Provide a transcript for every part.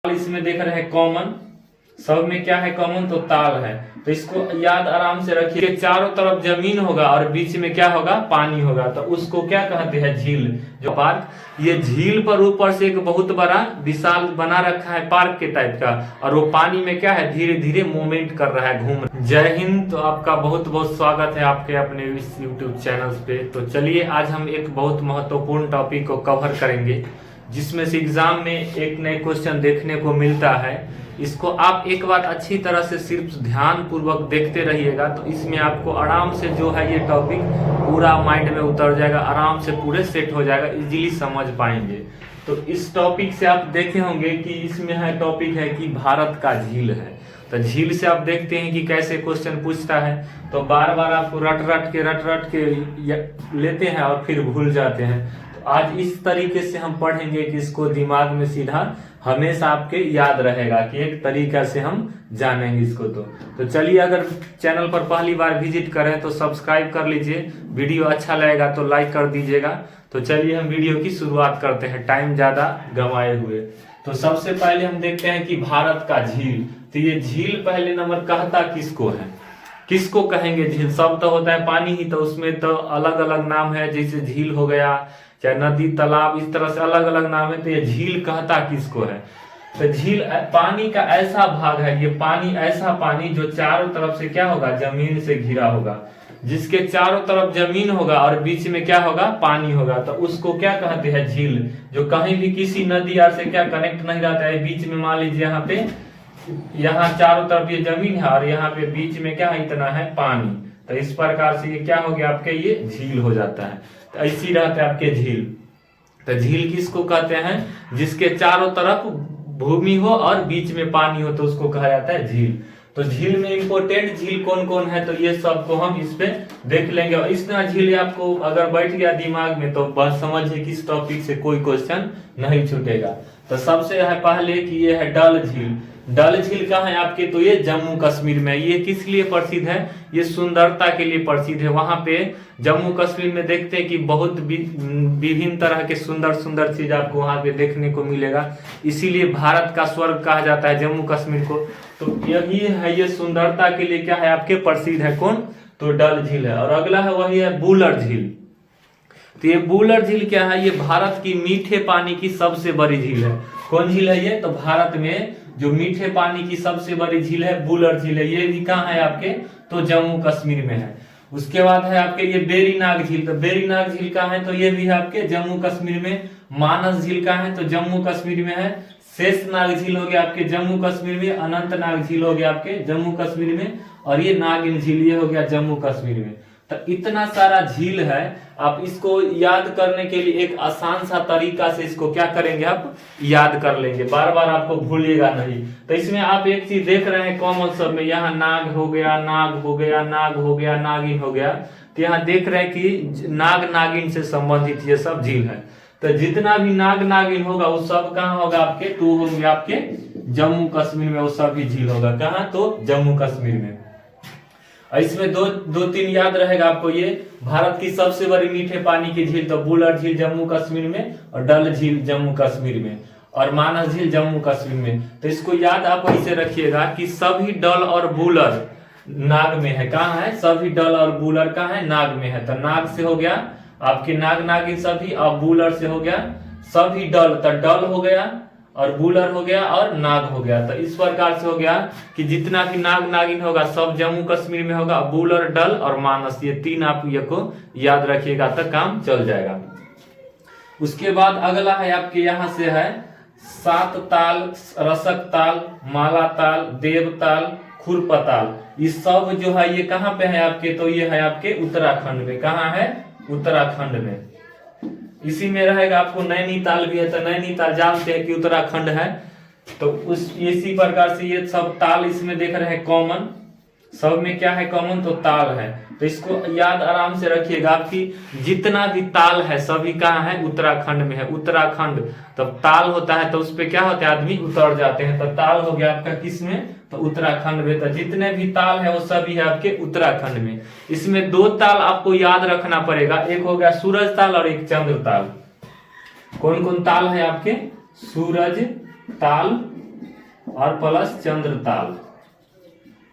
इसमें देख रहे हैं कॉमन। सब में क्या है कॉमन? तो ताल है। तो इसको याद आराम से रखिए। चारों तरफ जमीन होगा और बीच में क्या होगा? पानी होगा। तो उसको क्या कहते हैं? झील। जो पार्क, ये झील पर ऊपर से एक बहुत बड़ा विशाल बना रखा है पार्क के टाइप का, और वो पानी में क्या है? धीरे धीरे मूवमेंट कर रहा है, घूम। जय हिंद। तो आपका बहुत बहुत स्वागत है आपके अपने इस यूट्यूब चैनल पे। तो चलिए आज हम एक बहुत महत्वपूर्ण टॉपिक को कवर करेंगे, जिसमें से एग्जाम में एक नए क्वेश्चन देखने को मिलता है। इसको आप एक बार अच्छी तरह से सिर्फ ध्यान पूर्वक देखते रहिएगा, तो इसमें आपको आराम से जो है ये टॉपिक पूरा माइंड में उतर जाएगा, आराम से पूरे सेट हो जाएगा, इजीली समझ पाएंगे। तो इस टॉपिक से आप देखे होंगे कि इसमें है टॉपिक है कि भारत का झील है। तो झील से आप देखते हैं कि कैसे क्वेश्चन पूछता है। तो बार बार आपको रट रट के लेते हैं और फिर भूल जाते हैं। तो आज इस तरीके से हम पढ़ेंगे कि इसको दिमाग में सीधा हमेशा आपके याद रहेगा, कि एक तरीका से हम जानेंगे इसको। तो चलिए, अगर चैनल पर पहली बार विजिट करें तो सब्सक्राइब कर लीजिए। वीडियो अच्छा लगेगा तो लाइक कर दीजिएगा। तो चलिए हम वीडियो की शुरुआत करते हैं, टाइम ज्यादा गंवाए हुए। तो सबसे पहले हम देखते हैं कि भारत का झील। तो ये झील पहले नंबर कहता किसको है? किसको कहेंगे झील? सब तो होता है पानी ही, तो उसमें तो अलग अलग नाम है, जैसे झील हो गया, चाहे नदी, तालाब, इस तरह से अलग अलग नाम है। तो ये झील कहता किसको है? तो झील पानी का ऐसा भाग है, ये पानी ऐसा पानी जो चारों तरफ से क्या होगा? जमीन से घिरा होगा। जिसके चारों तरफ जमीन होगा और बीच में क्या होगा? पानी होगा। तो उसको क्या कहते हैं? झील। जो कहीं भी किसी नदी यार से क्या कनेक्ट नहीं रहता है, बीच में मान लीजिए यहाँ चारों तरफ ये जमीन है और यहाँ पे बीच में क्या है? इतना है पानी। तो इस प्रकार से ये क्या हो गया? आपके ये झील हो जाता है। तो ऐसी रहते हैं आपके झील। तो झील किसको कहते हैं? जिसके चारों तरफ भूमि हो और बीच में पानी हो, तो उसको कहा जाता है झील। तो झील में इंपोर्टेंट झील कौन कौन है, तो ये सबको हम इस पे देख लेंगे। और इस तरह झील आपको अगर बैठ गया दिमाग में तो बस समझिए कि इस टॉपिक से कोई क्वेश्चन नहीं छूटेगा। तो सबसे है पहले कि ये है डल झील। डल झील कहाँ है आपके? तो ये जम्मू कश्मीर में। ये किस लिए प्रसिद्ध है? ये सुंदरता के लिए प्रसिद्ध है। वहां पे जम्मू कश्मीर में देखते हैं कि बहुत विभिन्न तरह के सुंदर सुंदर चीज आपको वहां पे देखने को मिलेगा। इसीलिए भारत का स्वर्ग कहा जाता है जम्मू कश्मीर को। तो यही है, ये सुंदरता के लिए क्या है आपके? प्रसिद्ध है। कौन? तो डल झील है। और अगला है वही है वुलर झील। तो ये वुलर झील क्या है? ये भारत की मीठे पानी की सबसे बड़ी झील है। कौन झील है ये? तो भारत में जो मीठे पानी की सबसे बड़ी झील है वुलर झील है। ये भी कहाँ है आपके? तो जम्मू कश्मीर में है। उसके बाद है आपके ये बेरीनाग झील। तो बेरीनाग झील कहाँ है? तो ये भी है आपके जम्मू कश्मीर में। मानस झील कहाँ है? तो जम्मू कश्मीर में है। शेषनाग झील हो गया आपके जम्मू कश्मीर में। अनंतनाग झील हो गया आपके जम्मू कश्मीर में। और ये नागिन झील ये हो गया जम्मू कश्मीर में। तो इतना सारा झील है। आप इसको याद करने के लिए एक आसान सा तरीका से इसको क्या करेंगे? आप याद कर लेंगे, बार बार आपको भूलिएगा नहीं। तो इसमें आप एक चीज देख रहे हैं कॉमन सब में, यहाँ नाग हो गया, नाग हो गया, नाग हो गया, नागिन हो गया। तो यहाँ देख रहे हैं कि नाग नागिन से संबंधित ये सब झील है। तो जितना भी नाग नागिन होगा वो सब कहाँ होगा आपके? तो होंगे आपके जम्मू कश्मीर में। वो सब भी झील होगा कहाँ? तो जम्मू कश्मीर में। इसमें दो तीन याद रहेगा आपको। ये भारत की सबसे बड़ी मीठे पानी की झील, तो वुलर झील जम्मू कश्मीर में, और डल झील जम्मू कश्मीर में, और मानस झील जम्मू कश्मीर में। तो इसको याद आप ऐसे रखिएगा कि सभी डल और वुलर नाग में है। कहाँ है? सभी डल और वुलर कहाँ है? नाग में है। तो नाग से हो गया आपके नाग नागिन सभी, और वुलर से हो गया सभी डल। तो डल हो गया और वुलर हो गया और नाग हो गया। तो इस प्रकार से हो गया कि जितना भी नाग नागिन होगा सब जम्मू कश्मीर में होगा। वुलर, डल और मानस, ये तीन आप ये को याद रखिएगा तो काम चल जाएगा। उसके बाद अगला है आपके यहाँ से है सात ताल, रसक ताल, माला ताल, देव ताल, खुरपताल। ये सब जो है ये कहाँ पे है आपके? तो ये है आपके उत्तराखंड में। कहाँ है? उत्तराखंड में। इसी में रहेगा आपको नैनीताल भी है। तो नैनीताल जानते हैं कि उत्तराखंड है। तो उस इसी प्रकार से ये सब ताल इसमें देख रहे हैं कॉमन। सब में क्या है कॉमन? तो ताल है। तो इसको याद आराम से रखिएगा कि जितना भी ताल है सभी कहाँ है? उत्तराखंड में है। उत्तराखंड तब ताल होता है तो उस पे क्या होता है? आदमी उतर जाते हैं। तो ताल हो गया आपका किस में? तो उत्तराखंड में। तो जितने भी ताल है वो सभी है आपके उत्तराखंड में। इसमें दो ताल आपको याद रखना पड़ेगा, एक हो गया सूरज ताल और एक चंद्र ताल। कौन कौन ताल है आपके? सूरज ताल और प्लस चंद्रताल।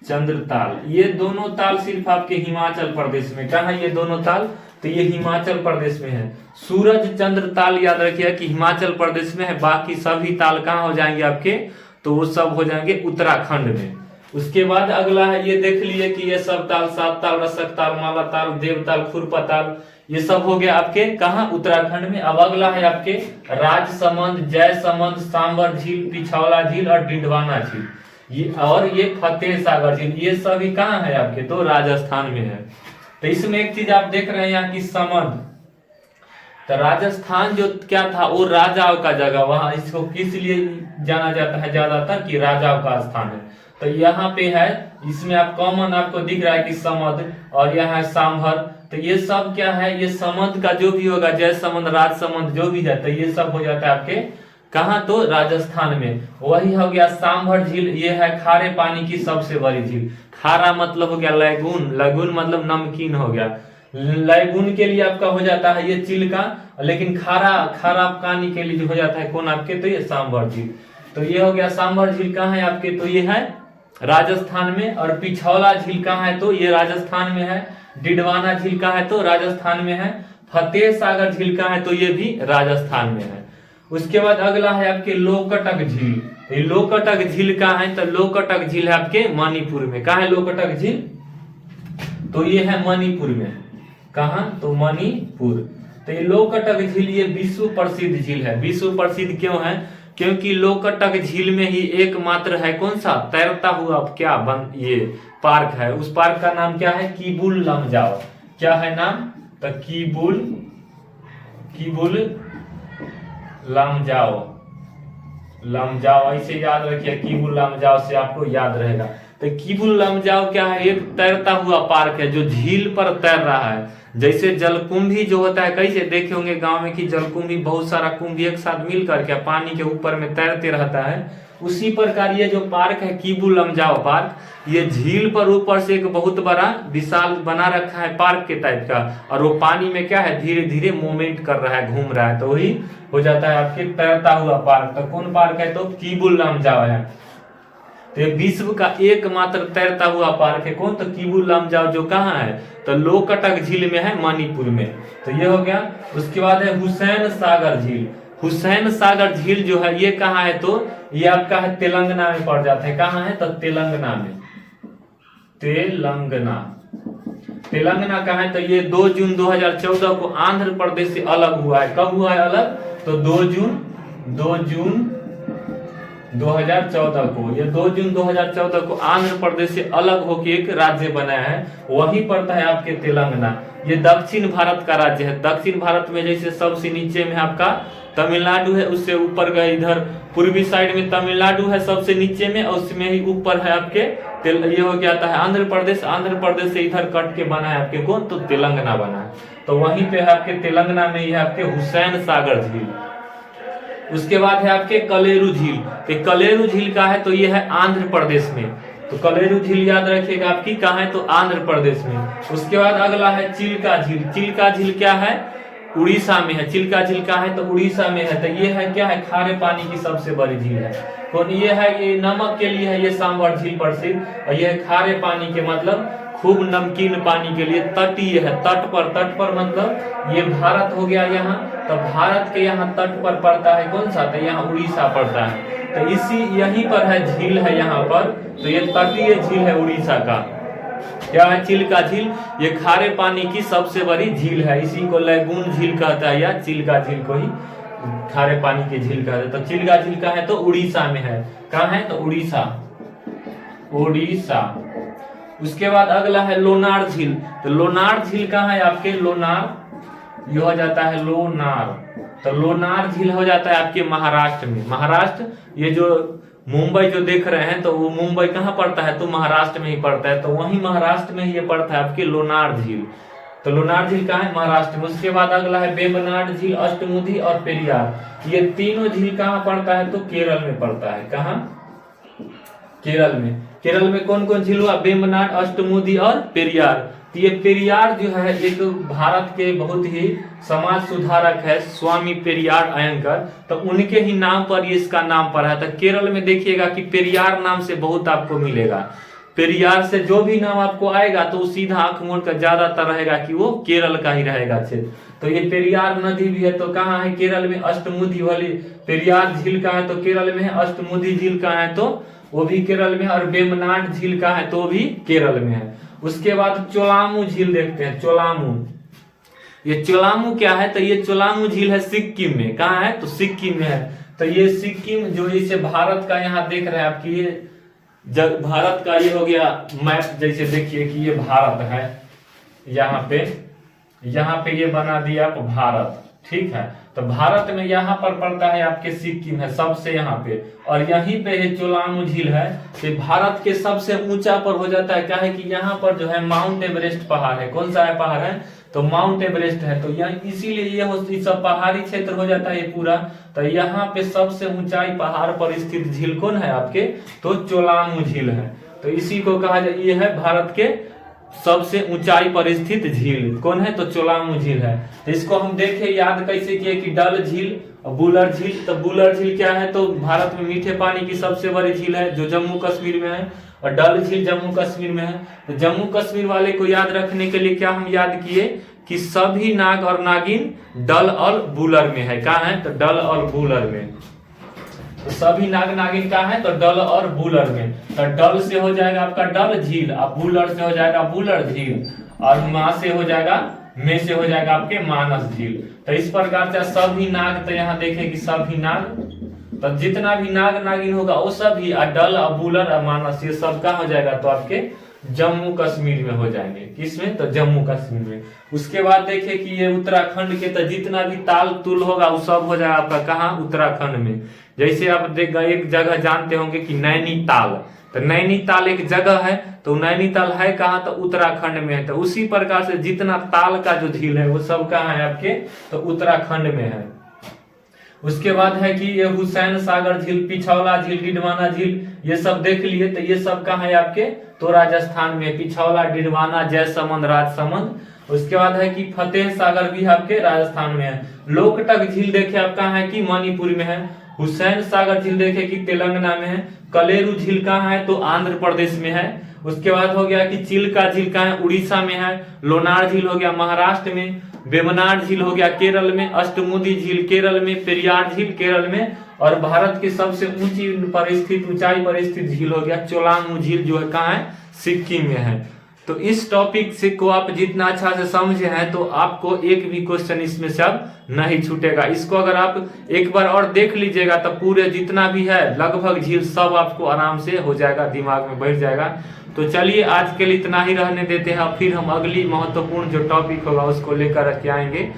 चंद्रताल ये दोनों ताल सिर्फ आपके हिमाचल प्रदेश में। कहाँ है ये दोनों ताल? तो ये हिमाचल प्रदेश में है। सूरज चंद्र ताल याद रखिएगा कि हिमाचल प्रदेश में है, बाकी सभी ताल कहाँ हो जाएंगे आपके? तो वो सब हो जाएंगे उत्तराखंड में। उसके बाद अगला है, ये देख लिए कि ये सब ताल, सात ताल, रसक ताल, माला ताल, देवताल, खुरपा ताल, ये सब हो गया आपके कहाँ? उत्तराखंड में। अब अगला है आपके राजसमंद, जयसमंद, सांबर झील, पिछौला झील और डिडवाना झील, ये और ये फतेह सागर झील, ये सभी कहाँ है आपके? तो राजस्थान में है। तो इसमें एक चीज आप देख रहे हैं यहाँ की समंद, तो राजस्थान जो क्या था वो राजाओं का जगह, वहां इसको किस लिए जाना जाता है ज्यादातर कि राजाओं का स्थान है। तो यहाँ पे है, इसमें आप कॉमन आपको दिख रहा है कि समंद, और यहाँ है सांभर। तो ये सब क्या है? ये समंद का जो भी होगा, जयसमंद, राजसमंद जो भी है, तो ये सब हो जाता है आपके कहाँ? तो राजस्थान में। वही हो गया सांभर झील, ये है खारे पानी की सबसे बड़ी झील। खारा मतलब हो गया लैगून, लैगून मतलब नमकीन हो गया। लैगून के लिए आपका हो जाता है ये चिल्का, लेकिन खारा पानी के लिए हो जाता है कौन आपके? तो ये सांभर झील। तो ये हो गया सांभर झील कहाँ है आपके? तो ये है राजस्थान में। और पिछौला झील कहाँ है? तो ये राजस्थान में है। डिडवाना झील कहाँ है? तो राजस्थान में है। फतेह सागर झील कहाँ है? तो ये भी राजस्थान में है। उसके बाद अगला है आपके लोकटक झील। ये लोकटक झील कहाँ है? तो लोकटक झील है आपके मणिपुर में। कहाँ है लोकटक झील? तो ये है मणिपुर में। कहाँ? तो मणिपुर। तो ये लोकटक झील ये विश्व प्रसिद्ध झील है। विश्व प्रसिद्ध क्यों है? क्योंकि लोकटक झील में ही एकमात्र है कौन सा? तैरता हुआ क्या ये पार्क है। उस पार्क का नाम क्या है? किबुल लमजाओ। क्या है नाम? तो किबुल लमजाओ ऐसे याद रखिए, किबुल लमजाओ से आपको याद रहेगा। तो किबुल लमजाओ क्या है? एक तैरता हुआ पार्क है जो झील पर तैर रहा है। जैसे जलकुंभी जो होता है, कैसे देखे होंगे गांव में कि जलकुंभी बहुत सारा कुंभी एक साथ मिल करके पानी के ऊपर में तैरते रहता है, उसी प्रकार ये जो पार्क है किबुल लमजाओ पार्क, ये झील पर ऊपर से एक बहुत बड़ा विशाल बना रखा है पार्क के टाइप का, और वो पानी में क्या है? धीरे धीरे मूवमेंट कर रहा है, घूम रहा है, तो वही हो जाता है आपके तैरता हुआ पार्क। तो कौन पार्क है? तो किबुल लमजाओ है। तो ये विश्व का एकमात्र तैरता हुआ पार्क है कौन? तो किबुल लमजाओ, जो कहाँ है? तो लोकटक झील में है, मणिपुर में। तो ये हो गया। उसके बाद है हुसैन सागर झील। हुसैन सागर झील जो है ये कहाँ है? तो ये आपका है तेलंगाना में पड़ जाता है। कहाँ है? तो तेलंगाना में। तेलंगाना कहाँ है? तो ये 2 जून 2014 को आंध्र प्रदेश से अलग हुआ है। कब हुआ है अलग? तो 2 जून 2014 को, ये 2 जून 2014 को आंध्र प्रदेश से अलग होकर एक राज्य बनाया है, वहीं पड़ता है आपके तेलंगाना। ये दक्षिण भारत का राज्य है। दक्षिण भारत में जैसे सबसे नीचे में आपका तमिलनाडु है, उससे ऊपर गए इधर पूर्वी साइड में तमिलनाडु है सबसे नीचे में, और उसमें ही ऊपर है आपके ये हो जाता है आंध्र प्रदेश। आंध्र प्रदेश से इधर कट के बना है आपके कौन? तो तेलंगाना बना है। तो वहीं पे है आपके तेलंगाना में ही है आपके हुसैन सागर झील। उसके बाद है आपके कलेरू झील। तो कलेरू झील का है? तो ये है आंध्र प्रदेश में। तो कलेरू झील याद रखिएगा आपकी कहाँ है? तो आंध्र प्रदेश में। उसके बाद अगला है चिल्का झील। चिल्का झील क्या है? उड़ीसा में है। चिल्का झील कहाँ है? तो उड़ीसा में है। तो ये है क्या है? खारे पानी की सबसे बड़ी झील है। कौन? ये है, ये नमक के लिए है ये सांभर झील प्रसिद्ध, और ये है खारे पानी के मतलब खूब नमकीन पानी के लिए तटीय है। तट पर मतलब ये भारत हो गया यहाँ, तो भारत के यहाँ तट पर पड़ता है कौन सा? तो यहाँ उड़ीसा पड़ता है। तो इसी यहीं पर है झील है यहाँ पर। तो ये तटीय झील है उड़ीसा का। क्या है? चिल्का झील। ये खारे पानी की सबसे बड़ी झील है, इसी को लैगून झील कहता है, या चिल्का झील को ही खारे पानी की झील कहते हैं। तो चिल्का झील का है? तो उड़ीसा में है। कहाँ है? तो उड़ीसा। उसके बाद अगला है लोनार झील। तो लोनार झील कहाँ है आपके? लोनार ये हो जाता है लोनार। तो लोनार झील हो जाता है आपके महाराष्ट्र में। महाराष्ट्र, ये जो मुंबई जो देख रहे हैं, तो वो मुंबई कहाँ पड़ता है? तो महाराष्ट्र में ही पड़ता है। तो वहीं महाराष्ट्र में ही ये पड़ता है आपके लोनार झील। तो लोनार झील कहाँ है? महाराष्ट्र में। उसके बाद अगला है वेम्बनाड झील, अष्टमुदी और पेरियार। ये तीनों झील कहाँ पड़ता है? तो केरल में पड़ता है। कहाँ? केरल में। केरल में कौन कौन झील हुआ? वेम्बनाड, अष्टमुदी और पेरियार। तो ये पेरियार जो है एक भारत के बहुत ही समाज सुधारक है, स्वामी पेरियार अयंगर। तो उनके ही नाम पर ये इसका नाम पड़ा है। तो केरल में देखिएगा कि पेरियार नाम से बहुत आपको मिलेगा। पेरियार से जो भी नाम आपको आएगा तो वो सीधा आंख मोड़ कर ज्यादातर रहेगा कि वो केरल का ही रहेगा क्षेत्र। तो ये पेरियार नदी भी है तो कहाँ है, केरल में अष्टमुदी वाली। पेरियार झील का है तो केरल में है, अष्टमुदी झील का है तो वो भी केरल में, और वेम्बनाड झील का है तो भी केरल में है। उसके बाद चोलामू झील देखते हैं। चोलामू, ये चोलामू क्या है, तो ये चोलामू झील है सिक्किम में। कहाँ है, तो सिक्किम में है। तो ये सिक्किम जो इसे भारत का यहाँ देख रहे हैं आपकी, ये भारत का ये हो गया मैप। जैसे देखिए कि ये भारत है, यहाँ पे ये बना दिया आप भारत, ठीक है। तो भारत में यहाँ पर पड़ता है आपके सिक्किम है सबसे यहाँ पे, और यहीं पे ये चोलामू झील है। तो सब के सबसे ऊंचा पर हो जाता है। क्या है कि यहाँ पर जो है माउंट एवरेस्ट पहाड़ है। कौन सा है पहाड़ है, तो माउंट एवरेस्ट है। तो यहाँ इसीलिए ये सब पहाड़ी क्षेत्र हो जाता है ये पूरा। तो यहाँ पे सबसे ऊंचाई पहाड़ पर स्थित झील कौन है आपके, तो चोलामू झील है। तो इसी को कहा जाए, ये है भारत के सबसे ऊंचाई पर स्थित झील कौन है, तो चोलामू झील है। तो इसको हम देखे याद कैसे किए कि डल झील और बुलर झील। तो बुलर झील क्या है, तो भारत में मीठे पानी की सबसे बड़ी झील है जो जम्मू कश्मीर में है, और डल झील जम्मू कश्मीर में है। तो जम्मू कश्मीर वाले को याद रखने के लिए क्या हम याद किए कि सभी नाग और नागिन डल और बुलर में है। कहाँ है, तो डल और बुलर में। तो सभी नाग नागिन का है, तो डल और बुलर में। तो डल से हो जाएगा आपका डल झील, और बुलर से हो जाएगा बुलर झील, और माँ से हो जाएगा, में से हो जाएगा आपके मानस झील। तो इस प्रकार से सभी नाग, तो यहाँ देखें कि सभी नाग, तो जितना भी नाग नागिन होगा वो सभी, डल और बुलर और मानस, ये सब का हो जाएगा तो आपके जम्मू कश्मीर में हो जाएंगे। किसमें, तो जम्मू कश्मीर में। उसके बाद देखें कि ये उत्तराखंड के, तो जितना भी ताल तुल होगा वो सब हो जाएगा आपका कहाँ, उत्तराखंड में। जैसे आप देख एक जगह जानते होंगे कि नैनीताल, तो नैनीताल एक जगह है, तो नैनीताल है कहाँ, तो उत्तराखंड में है। तो उसी प्रकार से जितना ताल का जो झील है वो सब कहाँ है आपके, तो उत्तराखंड में है। उसके बाद है कि ये हुसैन सागर झील, पिछौला झील, डिडवाना झील, ये सब देख लिए। तो ये सब कहाँ है आपके, तो राजस्थान में, पिछौला, डिडवाना, जयसमंद, राजसमंद। उसके बाद है कि फतेह सागर भी आपके राजस्थान में है। लोकटक झील देखे आप कहाँ है कि मणिपुर में है। हुसैन सागर झील देखे कि तेलंगाना में है। कलेरू झील कहाँ है, तो आंध्र प्रदेश में है। उसके बाद हो गया कि चिल्का झील कहाँ है, उड़ीसा में है। लोनार झील हो गया महाराष्ट्र में। वेम्बनाड झील हो गया केरल में। अष्टमुदी झील केरल में। पेरियार झील केरल में। और भारत की सबसे ऊंचाई पर स्थित झील हो गया चोलामू झील, जो है कहाँ है, सिक्किम में है। तो इस टॉपिक से को आप जितना अच्छा से समझे हैं तो आपको एक भी क्वेश्चन इसमें से अब नहीं छूटेगा। इसको अगर आप एक बार और देख लीजिएगा तो पूरे जितना भी है लगभग झील सब आपको आराम से हो जाएगा, दिमाग में बैठ जाएगा। तो चलिए आज के लिए इतना ही रहने देते हैं, फिर हम अगली महत्वपूर्ण जो टॉपिक होगा उसको लेकर के आएंगे।